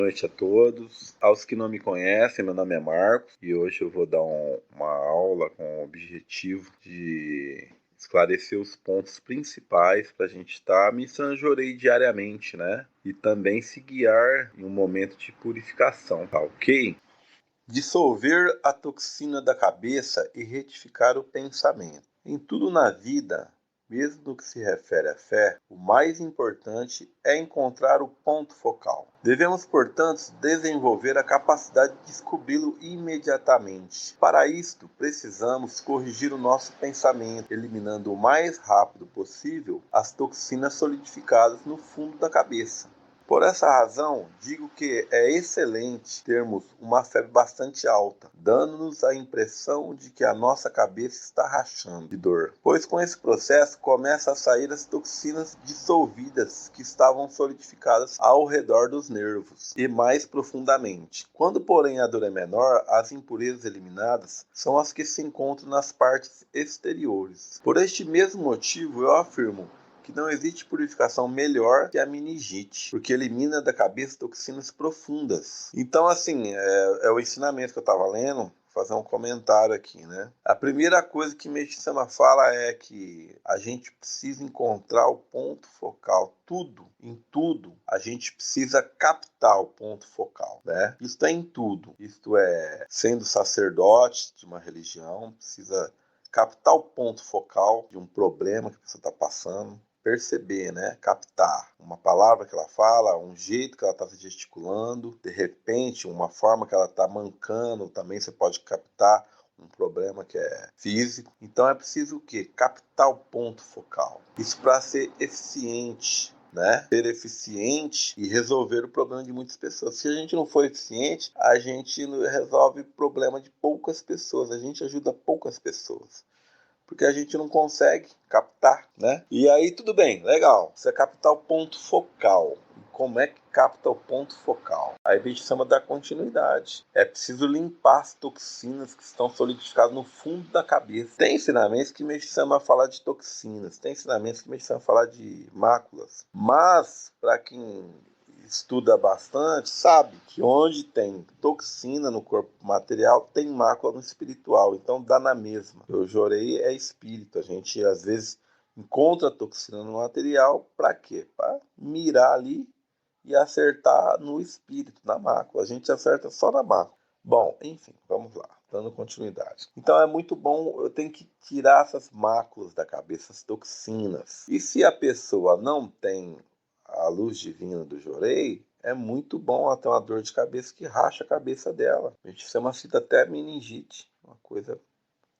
Noite a todos. Aos que não me conhecem, meu nome é Marcos e hoje eu vou dar uma aula com o objetivo de esclarecer os pontos principais para a gente estar me sanjorei diariamente, né? E também se guiar em um momento de purificação, tá ok? Dissolver a toxina da cabeça e retificar o pensamento. Em tudo na vida, mesmo no que se refere à fé, o mais importante é encontrar o ponto focal. Devemos, portanto, desenvolver a capacidade de descobri-lo imediatamente. Para isto, precisamos corrigir o nosso pensamento, eliminando o mais rápido possível as toxinas solidificadas no fundo da cabeça. Por essa razão, digo que é excelente termos uma febre bastante alta, dando-nos a impressão de que a nossa cabeça está rachando de dor, pois com esse processo começam a sair as toxinas dissolvidas que estavam solidificadas ao redor dos nervos e mais profundamente. Quando, porém, a dor é menor, as impurezas eliminadas são as que se encontram nas partes exteriores. Por este mesmo motivo, eu afirmo que não existe purificação melhor que a meningite, porque elimina da cabeça toxinas profundas. Então, assim, é o ensinamento que eu estava lendo, vou fazer um comentário aqui, né? A primeira coisa que Meixo Sama fala é que a gente precisa encontrar o ponto focal. Em tudo, a gente precisa captar o ponto focal, né? Isso é em tudo. Isto é, sendo sacerdote de uma religião, precisa captar o ponto focal de um problema que a pessoa está passando, perceber, né? Captar uma palavra que ela fala, um jeito que ela está gesticulando, de repente, uma forma que ela está mancando, também você pode captar um problema que é físico. Então é preciso o quê? Captar o ponto focal. Isso para ser eficiente, né? Ser eficiente e resolver o problema de muitas pessoas. Se a gente não for eficiente, a gente resolve o problema de poucas pessoas, a gente ajuda poucas pessoas, porque a gente não consegue captar, né? E aí tudo bem, legal, você captar o ponto focal. Como é que capta o ponto focal? Aí a gente chama da continuidade. É preciso limpar as toxinas que estão solidificadas no fundo da cabeça. Tem ensinamentos que me chamam a falar de toxinas, tem ensinamentos que me chamam a falar de máculas. Mas, para quem estuda bastante, sabe que onde tem toxina no corpo material, tem mácula no espiritual. Então dá na mesma. O jorei é espírito. A gente, às vezes, encontra toxina no material. Para quê? Para mirar ali e acertar no espírito, na mácula. A gente acerta só na mácula. Bom, enfim, vamos lá, dando continuidade. Então é muito bom, eu tenho que tirar essas máculas da cabeça, as toxinas. E se a pessoa não tem a luz divina do Jorei, é muito bom ela ter uma dor de cabeça que racha a cabeça dela. A gente chama isso até meningite, uma coisa,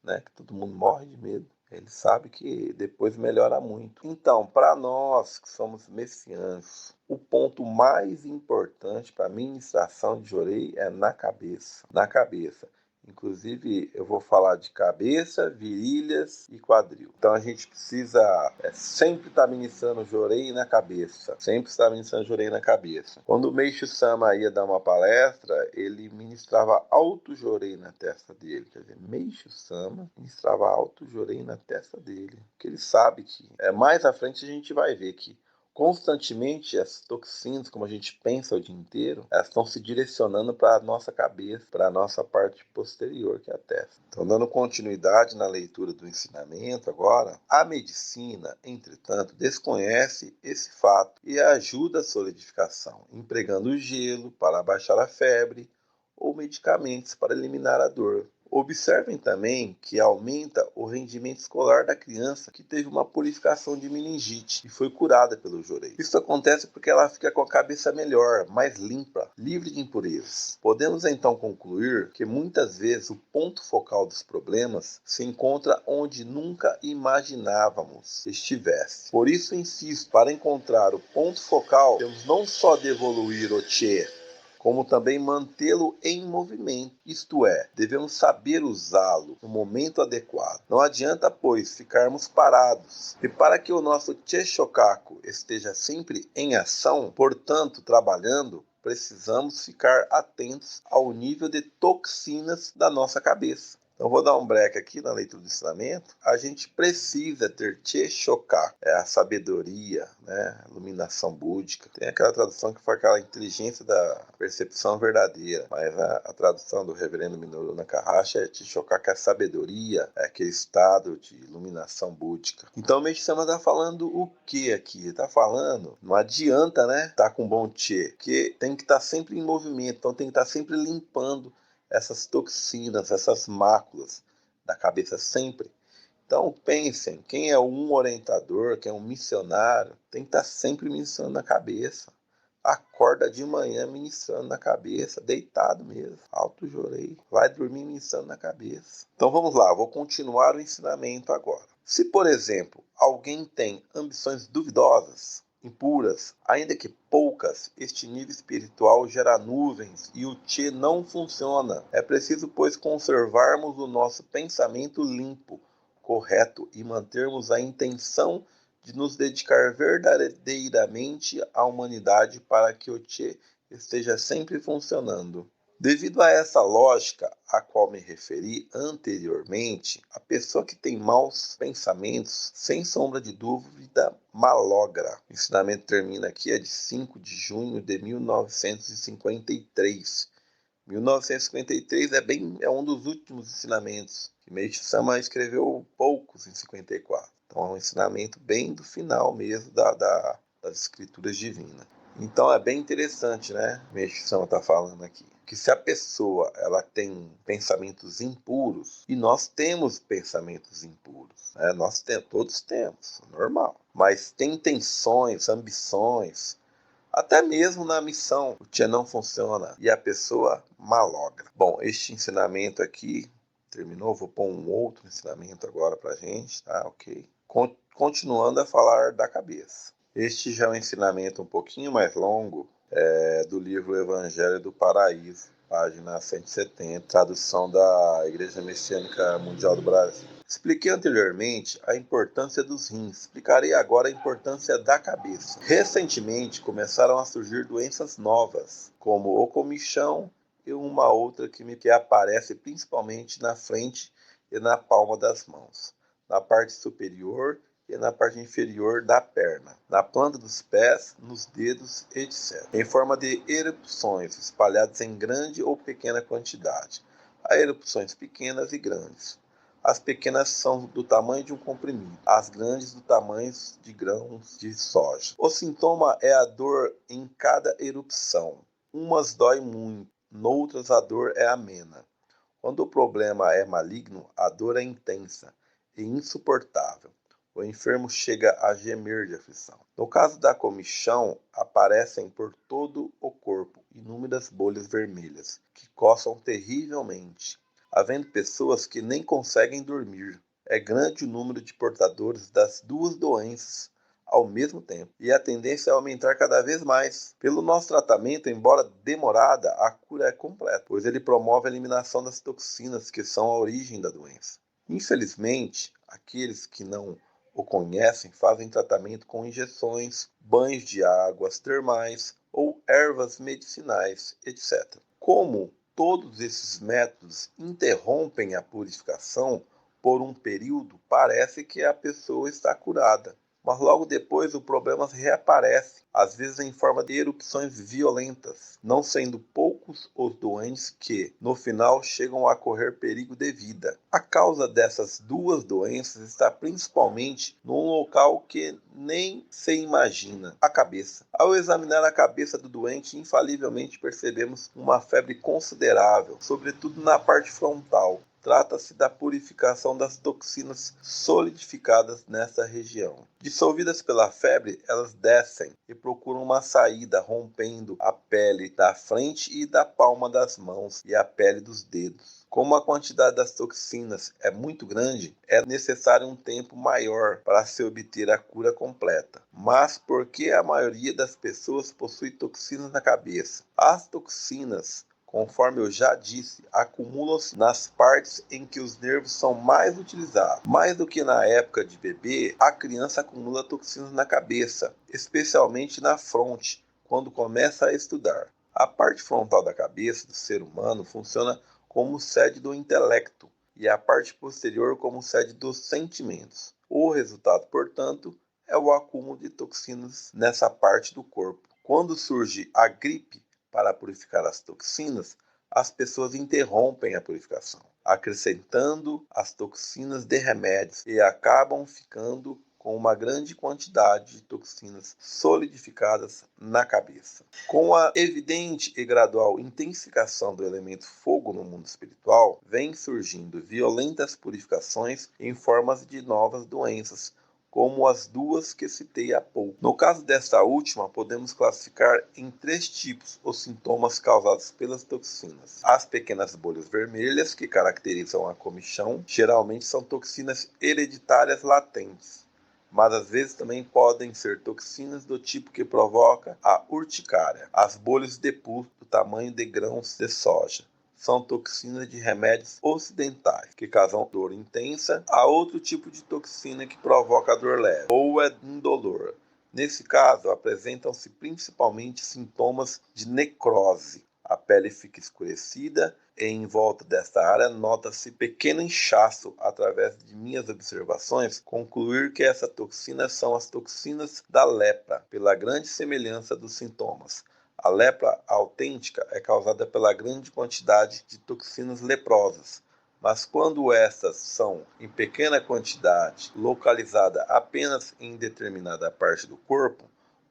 né, que todo mundo morre de medo. Ele sabe que depois melhora muito. Então, para nós que somos messiânicos, o ponto mais importante para a ministração de Jorei é na cabeça. Na cabeça. Inclusive, eu vou falar de cabeça, virilhas e quadril. Então, a gente precisa sempre estar ministrando Jorei na cabeça. Sempre estar ministrando Jorei na cabeça. Quando o Meixo Sama ia dar uma palestra, ele ministrava alto Jorei na testa dele. Quer dizer, Meixo Sama ministrava alto Jorei na testa dele. Porque ele sabe que, mais à frente, a gente vai ver que constantemente as toxinas, como a gente pensa o dia inteiro, elas estão se direcionando para a nossa cabeça, para a nossa parte posterior, que é a testa. Então, dando continuidade na leitura do ensinamento agora, a medicina, entretanto, desconhece esse fato e ajuda a solidificação, empregando o gelo para abaixar a febre ou medicamentos para eliminar a dor. Observem também que aumenta o rendimento escolar da criança que teve uma purificação de meningite e foi curada pelo Jorei. Isso acontece porque ela fica com a cabeça melhor, mais limpa, livre de impurezas. Podemos então concluir que muitas vezes o ponto focal dos problemas se encontra onde nunca imaginávamos estivesse. Por isso insisto, para encontrar o ponto focal, temos não só de evoluir o Tchê, como também mantê-lo em movimento, isto é, devemos saber usá-lo no momento adequado. Não adianta, pois, ficarmos parados. E para que o nosso Che-Shokaku esteja sempre em ação, portanto, trabalhando, precisamos ficar atentos ao nível de toxinas da nossa cabeça. Então, vou dar um break aqui na leitura do ensinamento. A gente precisa ter Teshokha, a sabedoria, né? A iluminação búdica. Tem aquela tradução que foi aquela inteligência da percepção verdadeira, mas a tradução do reverendo Minoru Takahashi é Teshokha, que é a sabedoria, é aquele estado de iluminação búdica. Então, o Meishi Sama está falando o que aqui? Está falando, não adianta, né? Tá com bom Che, porque tem que estar sempre em movimento, então tem que estar sempre limpando essas toxinas, essas máculas da cabeça sempre. Então pensem, quem é um orientador, quem é um missionário, tem que estar sempre ministrando na cabeça. Acorda de manhã ministrando na cabeça, deitado mesmo, alto jorei, vai dormir ministrando na cabeça. Então vamos lá, vou continuar o ensinamento agora. Se, por exemplo, alguém tem ambições duvidosas, impuras, ainda que poucas, este nível espiritual gera nuvens e o Che não funciona. É preciso, pois, conservarmos o nosso pensamento limpo, correto e mantermos a intenção de nos dedicar verdadeiramente à humanidade para que o Che esteja sempre funcionando. Devido a essa lógica a qual me referi anteriormente, a pessoa que tem maus pensamentos, sem sombra de dúvida, malogra. O ensinamento termina aqui, é de 5 de junho de 1953. 1953 é um dos últimos ensinamentos, que Meishi Sama escreveu poucos em 54. Então é um ensinamento bem do final mesmo das escrituras divinas. Então é bem interessante, né? Meishi Sama está falando aqui que se a pessoa ela tem pensamentos impuros, e nós temos pensamentos impuros, né? Todos temos, normal. Mas tem intenções, ambições, até mesmo na missão, o Che não funciona e a pessoa malogra. Bom, este ensinamento aqui terminou. Vou pôr um outro ensinamento agora pra gente, tá? Ok. Continuando a falar da cabeça. Este já é um ensinamento um pouquinho mais longo, do livro Evangelho do Paraíso, página 170, tradução da Igreja Messiânica Mundial do Brasil. Expliquei anteriormente a importância dos rins. Explicarei agora a importância da cabeça. Recentemente começaram a surgir doenças novas, como o comichão e uma outra que aparece principalmente na frente e na palma das mãos, na parte superior e na parte inferior da perna, na planta dos pés, nos dedos, etc., em forma de erupções espalhadas em grande ou pequena quantidade. Há erupções pequenas e grandes. As pequenas são do tamanho de um comprimido, as grandes do tamanho de grãos de soja. O sintoma é a dor em cada erupção. Umas dói muito, noutras a dor é amena. Quando o problema é maligno, a dor é intensa e insuportável. O enfermo chega a gemer de aflição. No caso da comichão, aparecem por todo o corpo inúmeras bolhas vermelhas, que coçam terrivelmente, havendo pessoas que nem conseguem dormir. É grande o número de portadores das duas doenças ao mesmo tempo, e a tendência é aumentar cada vez mais. Pelo nosso tratamento, embora demorada, a cura é completa, pois ele promove a eliminação das toxinas que são a origem da doença. Infelizmente, aqueles que não o conhecem fazem tratamento com injeções, banhos de águas termais ou ervas medicinais, etc. Como todos esses métodos interrompem a purificação por um período, parece que a pessoa está curada. Mas logo depois o problema reaparece, às vezes em forma de erupções violentas, não sendo poucos os doentes que, no final, chegam a correr perigo de vida. A causa dessas duas doenças está principalmente num local que nem se imagina, a cabeça. Ao examinar a cabeça do doente, infalivelmente percebemos uma febre considerável, sobretudo na parte frontal. Trata-se da purificação das toxinas solidificadas nessa região. Dissolvidas pela febre, elas descem e procuram uma saída, rompendo a pele da frente e da palma das mãos e a pele dos dedos. Como a quantidade das toxinas é muito grande, é necessário um tempo maior para se obter a cura completa. Mas por que a maioria das pessoas possui toxinas na cabeça? As toxinas, conforme eu já disse, acumulam-se nas partes em que os nervos são mais utilizados. Mais do que na época de bebê, a criança acumula toxinas na cabeça, especialmente na fronte, quando começa a estudar. A parte frontal da cabeça do ser humano funciona como sede do intelecto e a parte posterior como sede dos sentimentos. O resultado, portanto, é o acúmulo de toxinas nessa parte do corpo. Quando surge a gripe para purificar as toxinas, as pessoas interrompem a purificação, acrescentando as toxinas de remédios e acabam ficando com uma grande quantidade de toxinas solidificadas na cabeça. Com a evidente e gradual intensificação do elemento fogo no mundo espiritual, vêm surgindo violentas purificações em formas de novas doenças, como as duas que citei há pouco. No caso desta última, podemos classificar em 3 tipos os sintomas causados pelas toxinas. As pequenas bolhas vermelhas, que caracterizam a comichão, geralmente são toxinas hereditárias latentes, mas às vezes também podem ser toxinas do tipo que provoca a urticária. As bolhas de pus do tamanho de grãos de soja são toxinas de remédios ocidentais, que causam dor intensa. Há outro tipo de toxina que provoca dor leve, ou é indolor. Nesse caso, apresentam-se principalmente sintomas de necrose. A pele fica escurecida e em volta desta área nota-se pequeno inchaço. Através de minhas observações, concluir que essas toxinas são as toxinas da lepra, pela grande semelhança dos sintomas. A lepra autêntica é causada pela grande quantidade de toxinas leprosas, mas quando estas são em pequena quantidade, localizada apenas em determinada parte do corpo,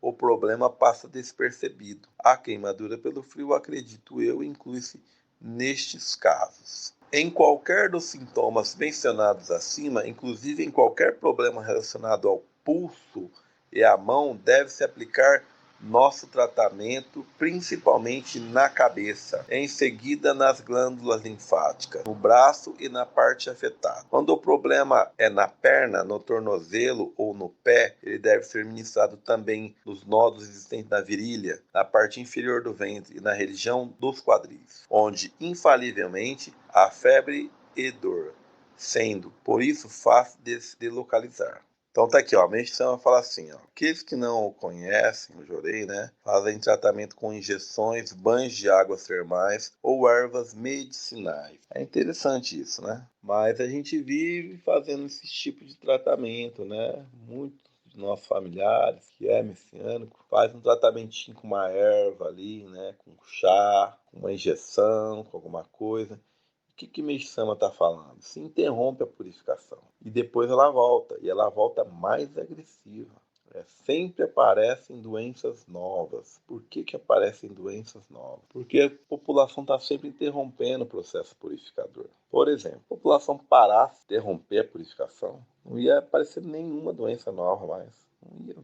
o problema passa despercebido. A queimadura pelo frio, acredito eu, inclui-se nestes casos. Em qualquer dos sintomas mencionados acima, inclusive em qualquer problema relacionado ao pulso e à mão, deve-se aplicar nosso tratamento principalmente na cabeça, em seguida nas glândulas linfáticas, no braço e na parte afetada. Quando o problema é na perna, no tornozelo ou no pé, ele deve ser ministrado também nos nódulos existentes na virilha, na parte inferior do ventre e na região dos quadris, onde infalivelmente há febre e dor, sendo por isso fácil de localizar. Então tá aqui, ó, a medicina fala assim, ó, aqueles que não o conhecem, o Jorei, né, fazem tratamento com injeções, banhos de águas termais ou ervas medicinais. É interessante isso, né? Mas a gente vive fazendo esse tipo de tratamento, né? Muitos dos nossos familiares, que é messiânico, faz um tratamentinho com uma erva ali, né, com chá, com uma injeção, com alguma coisa. O que Meisama está falando? Se interrompe a purificação e depois ela volta, e ela volta mais agressiva. Sempre aparecem doenças novas. Por que aparecem doenças novas? Porque a população está sempre interrompendo o processo purificador. Por exemplo, a população parasse de interromper a purificação, não ia aparecer nenhuma doença nova mais. Não ia,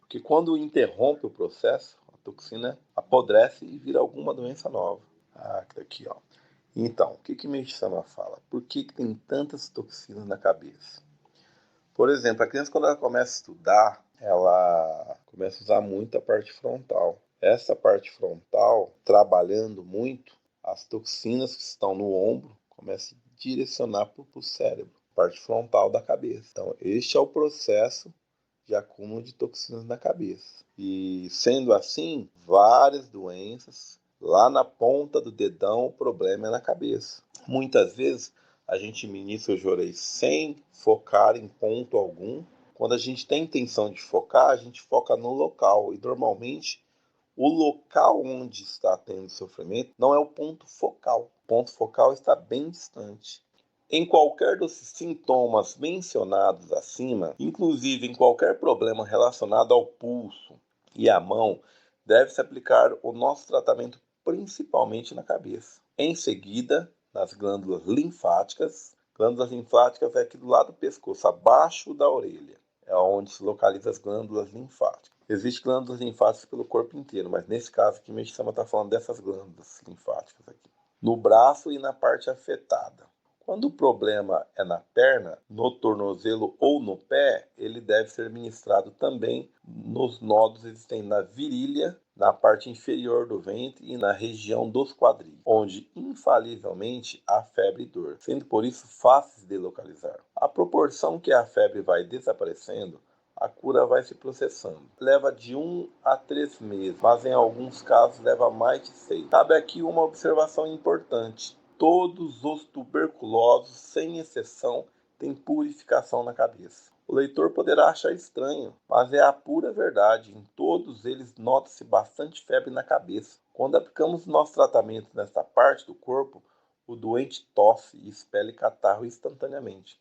porque quando interrompe o processo, a toxina apodrece e vira alguma doença nova. Ah, aqui, ó. Então, o que Meisama fala? Por que tem tantas toxinas na cabeça? Por exemplo, a criança, quando ela começa a estudar, ela começa a usar muito a parte frontal. Essa parte frontal, trabalhando muito, as toxinas que estão no ombro começam a direcionar para o cérebro, parte frontal da cabeça. Então, este é o processo de acúmulo de toxinas na cabeça. E, sendo assim, várias doenças. Lá na ponta do dedão, o problema é na cabeça. Muitas vezes a gente ministra o Jorei sem focar em ponto algum. Quando a gente tem intenção de focar, a gente foca no local. E normalmente o local onde está tendo sofrimento não é o ponto focal. O ponto focal está bem distante. Em qualquer dos sintomas mencionados acima, inclusive em qualquer problema relacionado ao pulso e à mão, deve-se aplicar o nosso tratamento principalmente na cabeça. Em seguida, nas glândulas linfáticas. Glândulas linfáticas é aqui do lado do pescoço, abaixo da orelha. É onde se localizam as glândulas linfáticas. Existem glândulas linfáticas pelo corpo inteiro, mas nesse caso aqui, Meisama está falando dessas glândulas linfáticas aqui. No braço e na parte afetada. Quando o problema é na perna, no tornozelo ou no pé, ele deve ser ministrado também nos nódulos existentes na virilha, na parte inferior do ventre e na região dos quadris, onde infalivelmente há febre e dor, sendo por isso fáceis de localizar. À proporção que a febre vai desaparecendo, a cura vai se processando. Leva de 1 a 3 meses, mas em alguns casos leva mais de 6. Cabe aqui uma observação importante. todos os tuberculosos, sem exceção, têm purificação na cabeça. O leitor poderá achar estranho, mas é a pura verdade. Em todos eles nota-se bastante febre na cabeça. Quando aplicamos nosso tratamento nesta parte do corpo, o doente tosse e expele catarro instantaneamente.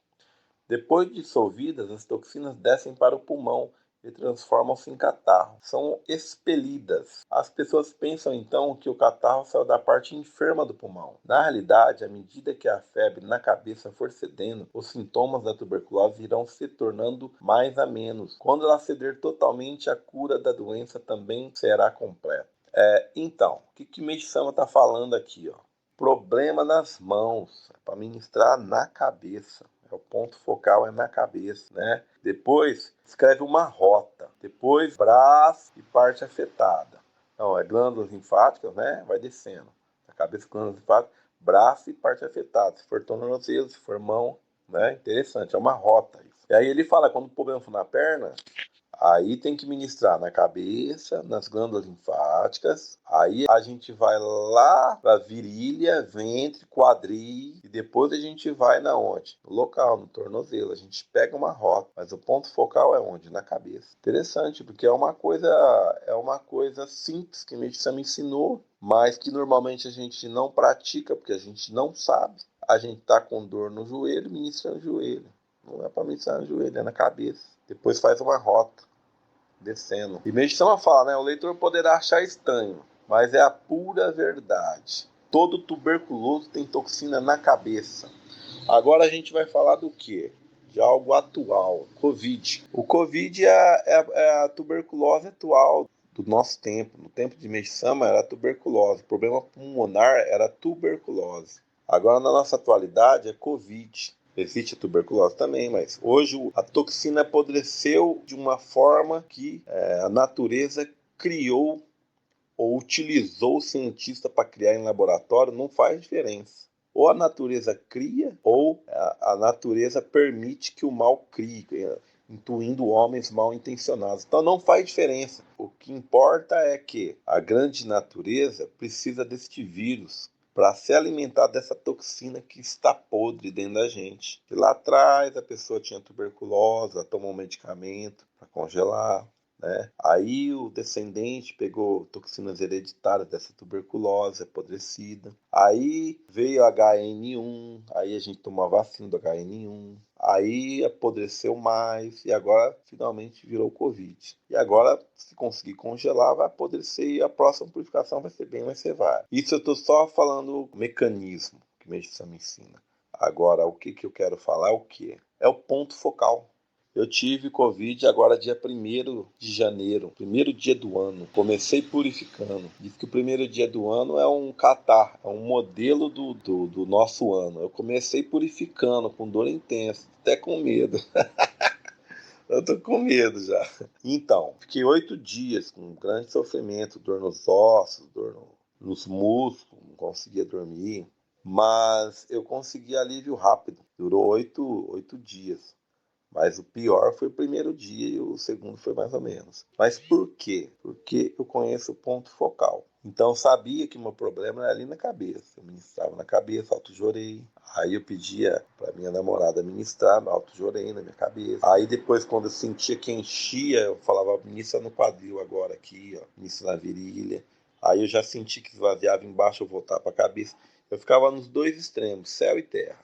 Depois de dissolvidas, as toxinas descem para o pulmão e transformam-se em catarro. São expelidas. As pessoas pensam então que o catarro saiu da parte enferma do pulmão. Na realidade, à medida que a febre na cabeça for cedendo, os sintomas da tuberculose irão se tornando mais a menos. Quando ela ceder totalmente, a cura da doença também será completa. Então, o que Meisama está falando aqui? Problema nas mãos, para ministrar na cabeça. O ponto focal é na cabeça, né? Depois, escreve uma rota. Depois, braço e parte afetada. Então, glândulas linfáticas, né? Vai descendo. A cabeça, glândulas linfáticas, braço e parte afetada. Se for tornozelo, se for mão, né? Interessante, é uma rota isso. E aí ele fala, quando o problema for na perna, aí tem que ministrar na cabeça, nas glândulas linfáticas. Aí a gente vai lá para virilha, ventre, quadril. E depois a gente vai na onde? No local, no tornozelo. A gente pega uma rota. Mas o ponto focal é onde? Na cabeça. Interessante, porque é uma coisa simples que a medicina ensinou, mas que normalmente a gente não pratica, porque a gente não sabe. A gente tá com dor no joelho, ministra no joelho. Não é para ministrar no joelho, é na cabeça. Depois faz uma rota, descendo. E Meisama fala, né? O leitor poderá achar estranho, mas é a pura verdade. Todo tuberculoso tem toxina na cabeça. Agora a gente vai falar do quê? De algo atual, Covid. O Covid é a tuberculose atual do nosso tempo. No tempo de Meisama era tuberculose. O problema pulmonar era tuberculose. Agora, na nossa atualidade, é Covid. Existe a tuberculose também, mas hoje a toxina apodreceu de uma forma que a natureza criou ou utilizou o cientista para criar em laboratório, não faz diferença. Ou a natureza cria, ou a natureza permite que o mal crie, intuindo homens mal intencionados. Então não faz diferença. O que importa é que a grande natureza precisa deste vírus para se alimentar dessa toxina que está podre dentro da gente. E lá atrás a pessoa tinha tuberculose, ela tomou um medicamento para congelar, né? Aí o descendente pegou toxinas hereditárias dessa tuberculose apodrecida. Aí veio HN1, aí a gente tomou a vacina do HN1. Aí apodreceu mais e agora finalmente virou Covid. E agora, se conseguir congelar, vai apodrecer e a próxima purificação vai ser bem mais severa. Isso eu estou só falando o mecanismo que medicina me ensina. Agora, o que eu quero falar é o quê? É o ponto focal. Eu tive Covid agora dia 1º de janeiro, primeiro dia do ano. Comecei purificando. Diz que o primeiro dia do ano é um catar, é um modelo do nosso ano. Eu comecei purificando, com dor intensa, até com medo. Eu tô com medo já. Então, fiquei 8 dias com grande sofrimento, dor nos ossos, nos músculos, não conseguia dormir. Mas eu consegui alívio rápido. Durou 8 dias. Mas o pior foi o primeiro dia e o segundo foi mais ou menos. Mas por quê? Porque eu conheço o ponto focal. Então eu sabia que o meu problema era ali na cabeça. Eu ministrava na cabeça, auto-jorei. Aí eu pedia para minha namorada ministrar, auto-jorei na minha cabeça. Aí depois, quando eu sentia que enchia, eu falava, ministra no quadril agora aqui, ó, ministra na virilha. Aí eu já senti que esvaziava embaixo, eu voltava para a cabeça. Eu ficava nos dois extremos, céu e terra.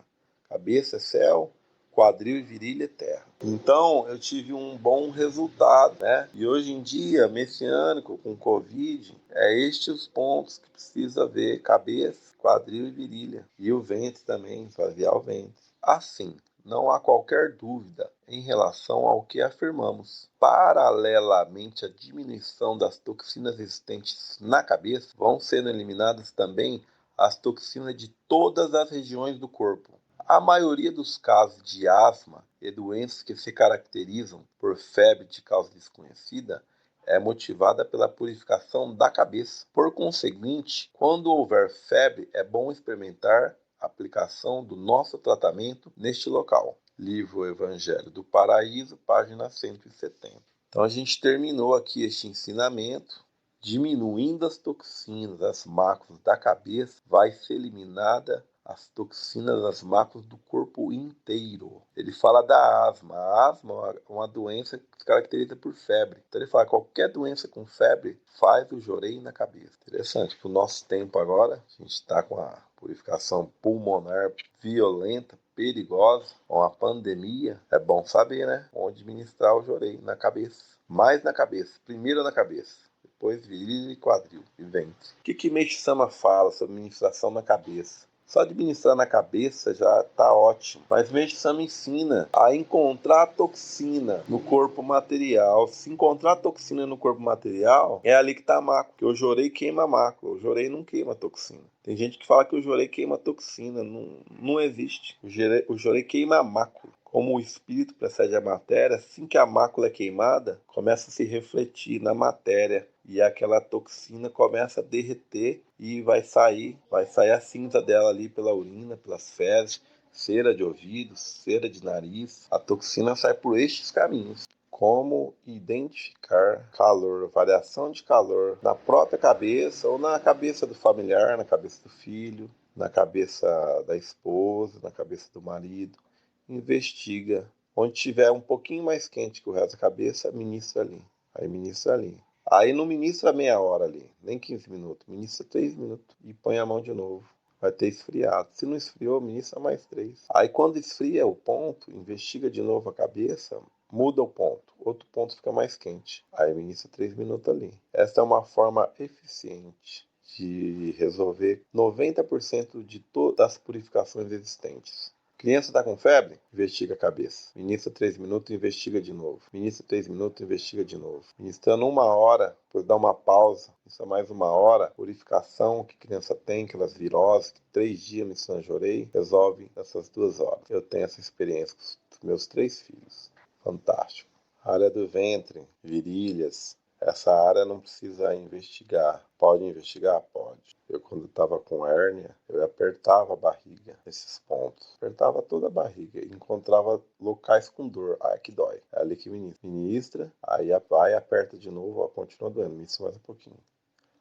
Cabeça é céu, quadril e virilha é terra. Então eu tive um bom resultado, né? E hoje em dia, messiânico com Covid, estes os pontos que precisa ver: cabeça, quadril e virilha. E o ventre também, esvaziar o ventre. Assim, não há qualquer dúvida em relação ao que afirmamos. Paralelamente à diminuição das toxinas existentes na cabeça, vão sendo eliminadas também as toxinas de todas as regiões do corpo. A maioria dos casos de asma e doenças que se caracterizam por febre de causa desconhecida é motivada pela purificação da cabeça. Por conseguinte, quando houver febre, é bom experimentar a aplicação do nosso tratamento neste local. Livro Evangelho do Paraíso, página 170. Então a gente terminou aqui este ensinamento. Diminuindo as toxinas, as máculas da cabeça, vai ser eliminada as toxinas das máculas do corpo inteiro. Ele fala da asma. A asma é uma doença que se caracteriza por febre. Então ele fala que qualquer doença com febre faz o joreio na cabeça. Interessante, que o nosso tempo agora, a gente está com a purificação pulmonar violenta, perigosa, com a pandemia. É bom saber, né? Onde ministrar o joreio, na cabeça. Mais na cabeça, primeiro na cabeça. Depois virilha e quadril e ventre. O que Meishu Sama fala sobre ministração na cabeça? Só administrar na cabeça já está ótimo. Mas Meishu Sama ensina a encontrar toxina no corpo material. Se encontrar toxina no corpo material, é ali que está a mácula. Porque o jorei queima a mácula. O jorei não queima toxina. Tem gente que fala que o jorei queima toxina. Não existe. O jorei queima a mácula. Como o espírito precede a matéria, assim que a mácula é queimada, começa a se refletir na matéria e aquela toxina começa a derreter e vai sair a cinza dela ali pela urina, pelas fezes, cera de ouvido, cera de nariz. A toxina sai por estes caminhos. Como identificar calor, variação de calor na própria cabeça ou na cabeça do familiar, na cabeça do filho, na cabeça da esposa, na cabeça do marido. Investiga. Onde tiver um pouquinho mais quente que o resto da cabeça, ministra ali. Aí ministra ali. Aí não ministra meia hora ali, nem 15 minutos. Ministra 3 minutos e põe a mão de novo. Vai ter esfriado. Se não esfriou, ministra mais 3. Aí quando esfria o ponto, investiga de novo a cabeça, muda o ponto. Outro ponto fica mais quente. Aí ministra 3 minutos ali. Essa é uma forma eficiente de resolver 90% de todas as purificações existentes. Criança está com febre? Investiga a cabeça. Ministra 3 minutos, investiga de novo. Ministra 3 minutos, investiga de novo. Ministrando 1 hora, depois dá uma pausa. Isso é mais 1 hora. Purificação que criança tem, aquelas viroses, que 3 dias no Sanjorei, resolve nessas 2 horas. Eu tenho essa experiência com os meus 3 filhos. Fantástico. A área do ventre, virilhas. Essa área não precisa investigar. Pode investigar? Pode. Eu, quando estava com hérnia, eu apertava a barriga nesses pontos. Apertava toda a barriga e encontrava locais com dor. Ah, que dói. É ali que ministra. Ministra, aí vai, aperta de novo, ó, continua doendo. Ministra mais um pouquinho.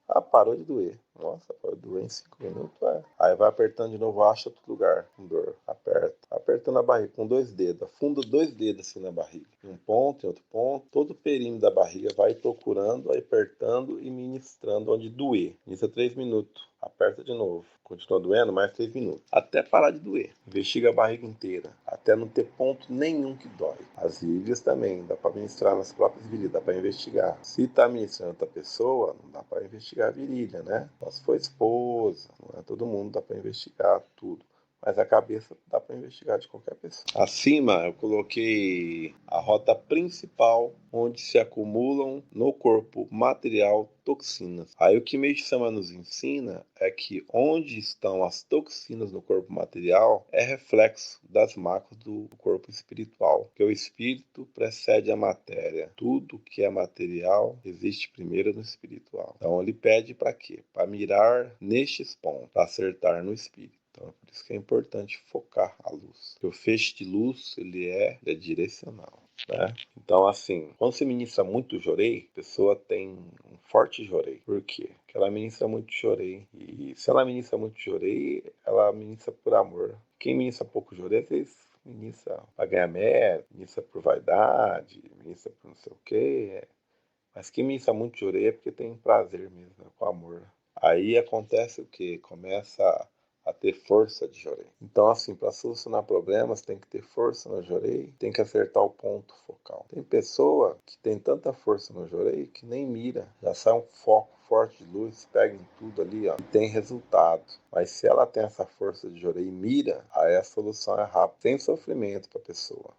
Ah, parou de doer. Nossa, parou de doer em 5 minutos, é. Aí vai apertando de novo, acha outro lugar com dor. Aperta. Apertando a barriga com 2 dedos. Afunda 2 dedos assim na barriga. Em um ponto, em outro ponto. Todo o perímetro da barriga vai procurando, apertando e ministrando onde doer. Ministra 3 minutos. Aperta de novo. Continua doendo, mais 3 minutos. Até parar de doer. Investiga a barriga inteira. Até não ter ponto nenhum que dói. As virilhas também. Dá para ministrar nas próprias virilhas. Dá para investigar. Se está ministrando outra pessoa, não dá para investigar a virilha, né? Só se for esposa. Não é todo mundo. Dá para investigar tudo. Mas a cabeça dá para investigar de qualquer pessoa. Acima eu coloquei a rota principal onde se acumulam no corpo material toxinas. Aí o que Meishu Sama nos ensina é que onde estão as toxinas no corpo material é reflexo das máculas do corpo espiritual, que o espírito precede a matéria. Tudo que é material existe primeiro no espiritual. Então ele pede para quê? Para mirar nestes pontos, para acertar no espírito. Então é por isso que é importante focar a luz. Porque o feixe de luz ele é direcional. Né? Então, assim, quando você ministra muito jorei, a pessoa tem um forte jorei. Por quê? Porque ela ministra muito jorei. E se ela ministra muito jorei, ela ministra por amor. Quem ministra pouco jorei, às vezes ministra para ganhar mérito, ministra por vaidade, ministra por não sei o quê. Mas quem ministra muito jorei é porque tem prazer mesmo, é com amor. Aí acontece o quê? Começa a ter força de jorei. Então, assim, para solucionar problemas, tem que ter força no jorei, tem que acertar o ponto focal. Tem pessoa que tem tanta força no jorei que nem mira, já sai um foco forte de luz, pega em tudo ali, ó, e tem resultado. Mas se ela tem essa força de jorei e mira, aí a solução é rápida, sem sofrimento para a pessoa.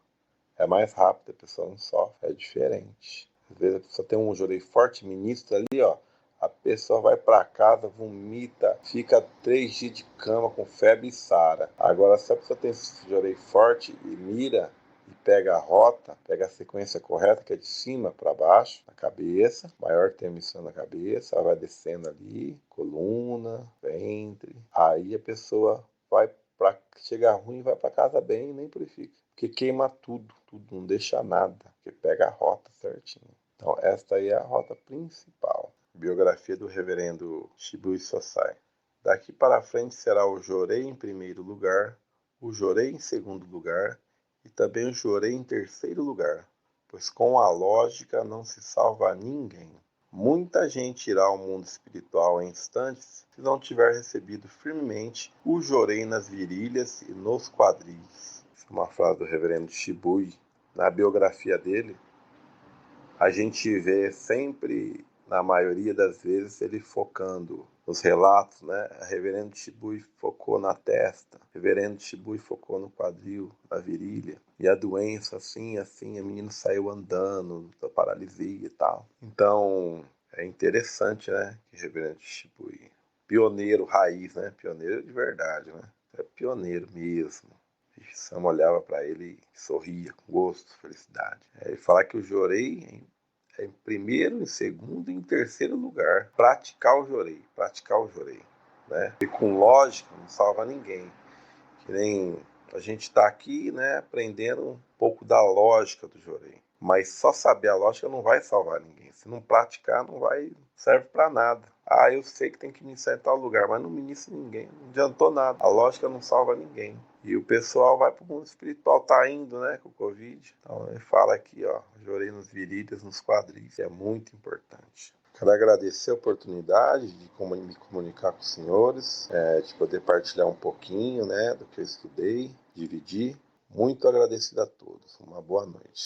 É mais rápido, a pessoa não sofre, é diferente. Às vezes a pessoa tem um jorei forte, ministra ali, ó, a pessoa vai para casa, vomita, fica 3 dias de cama com febre e sara. Agora, se a pessoa tem esse jorei forte e mira e pega a rota, pega a sequência correta, que é de cima para baixo, na cabeça, maior tem emissão na cabeça, ela vai descendo ali, coluna, ventre. Aí a pessoa vai para chegar ruim, vai para casa bem e nem purifica. Porque queima tudo, não deixa nada, porque pega a rota certinho. Então, esta aí é a rota principal. Biografia do reverendo Shibui Sosai. Daqui para frente será o jorei em primeiro lugar, o jorei em segundo lugar e também o jorei em terceiro lugar, pois com a lógica não se salva ninguém. Muita gente irá ao mundo espiritual em instantes se não tiver recebido firmemente o jorei nas virilhas e nos quadris. Essa é uma frase do reverendo Shibui. Na biografia dele, a gente vê sempre, na maioria das vezes, ele focando nos relatos, né? A reverendo Shibui focou na testa, reverendo Shibui focou no quadril, na virilha, e a doença assim, a menina saiu andando, da paralisia e tal. Então, é interessante, né? Que reverendo Shibui, pioneiro raiz, né? Pioneiro de verdade, né? É pioneiro mesmo. E Sam olhava para ele e sorria com gosto, felicidade. Ele fala que o jorei em primeiro, em segundo e em terceiro lugar. Praticar o jorei, né? E com lógica não salva ninguém. Que nem a gente está aqui, né, aprendendo um pouco da lógica do jorei. Mas só saber a lógica não vai salvar ninguém. Se não praticar, não vai serve para nada. Ah, eu sei que tem que iniciar em tal lugar, mas não me inicia ninguém. Não adiantou nada. A lógica não salva ninguém. E o pessoal vai para o mundo espiritual, tá indo, né, com o Covid. Então ele fala aqui, ó, jorei nos virilhas, nos quadris. É muito importante. Quero agradecer a oportunidade de me comunicar com os senhores, de poder partilhar um pouquinho, né, do que eu estudei, dividir. Muito agradecido a todos. Uma boa noite.